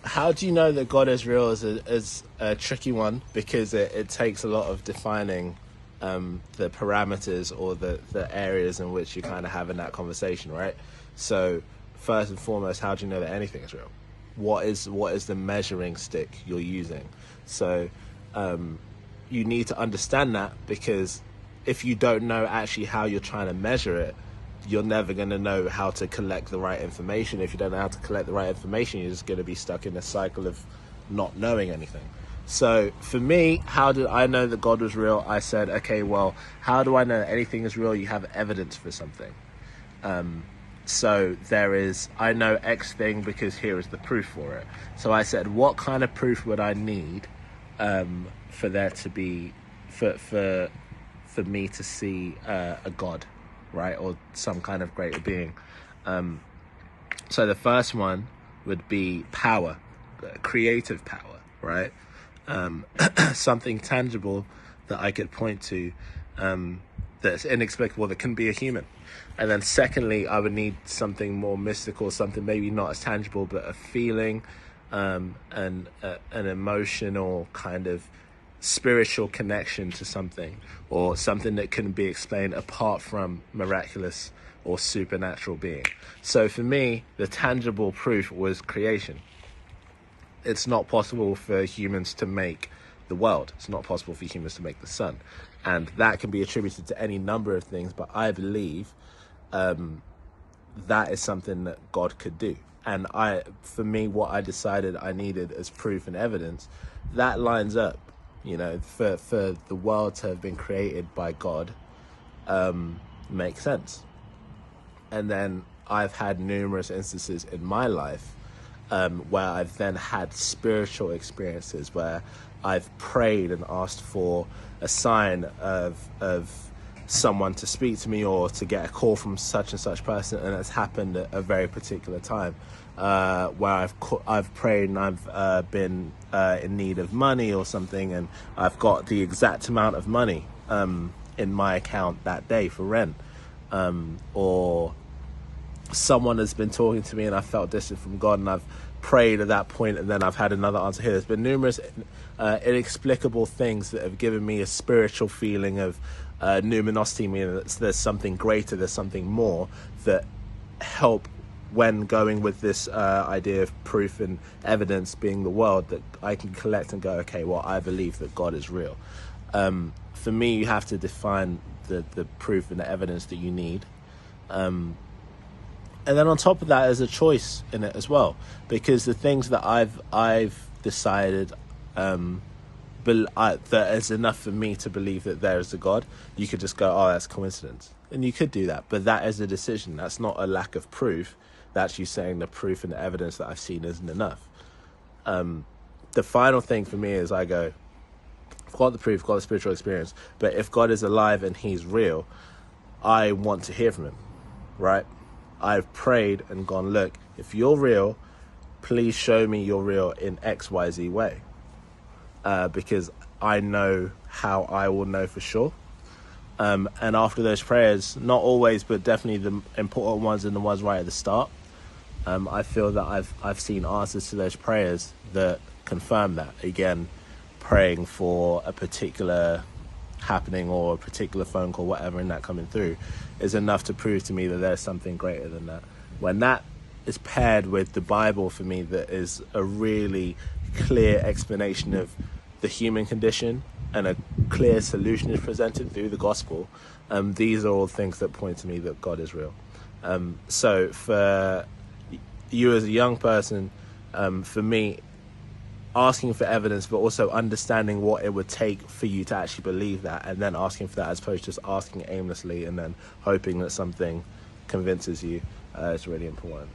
How do you know that God is real is a tricky one, because it takes a lot of defining the parameters or the areas in which you kind of have in that conversation, right? So first and foremost, how do you know that anything is real? What is the measuring stick you're using? So you need to understand that, because if you don't know actually how you're trying to measure it, you're never going to know how to collect the right information. If you don't know how to collect the right information, you're just going to be stuck in a cycle of not knowing anything. So for me, how did I know that God was real? I said, okay, well, how do I know that anything is real? You have evidence for something. So I know X thing because here is the proof for it. So I said, what kind of proof would I need for there to be, for me to see a God, right, or some kind of greater being? So the first one would be power, creative power, right? Something tangible that I could point to, that's inexplicable, that can be a human. And then secondly, I would need something more mystical, something maybe not as tangible, but a feeling, and an emotional kind of spiritual connection to something, or something that couldn't be explained apart from miraculous or supernatural being. So for me, the tangible proof was creation. It's not possible for humans to make the world. It's not possible for humans to make the sun. And that can be attributed to any number of things, but I believe that is something that God could do. And for me, what I decided I needed as proof and evidence, that lines up. For the world to have been created by God, makes sense. And then I've had numerous instances in my life where I've then had spiritual experiences where I've prayed and asked for a sign of someone to speak to me, or to get a call from such and such person, and it's happened at a very particular time, where I've prayed and I've been in need of money or something, and I've got the exact amount of money in my account that day for rent, or someone has been talking to me and I felt distant from God, and I've prayed at that point, and then I've had another answer here. There's been numerous inexplicable things that have given me a spiritual feeling of numinosity, meaning that there's something greater, there's something more, that help when going with this idea of proof and evidence being the world, that I can collect and go, okay, well, I believe that God is real. For me, you have to define the proof and the evidence that you need. And then on top of that, there's a choice in it as well, because the things that I've decided that is enough for me to believe that there is a God, you could just go, oh, that's coincidence. And you could do that, but that is a decision. That's not a lack of proof. That's you saying the proof and the evidence that I've seen isn't enough. The final thing for me is I go, I've got the proof, got the spiritual experience, but if God is alive and he's real, I want to hear from him, right? I've prayed and gone, look, if you're real, please show me you're real in XYZ way. Because I know how I will know for sure. And after those prayers, not always, but definitely the important ones and the ones right at the start, I feel that I've seen answers to those prayers that confirm that. Again, praying for a particular happening or a particular phone call, whatever, and that coming through is enough to prove to me that there's something greater than that. When that is paired with the Bible, for me, that is a really clear explanation of the human condition, and a clear solution is presented through the gospel, these are all things that point to me that God is real. So for you as a young person, for me, asking for evidence, but also understanding what it would take for you to actually believe that, and then asking for that, as opposed to just asking aimlessly and then hoping that something convinces you, is really important.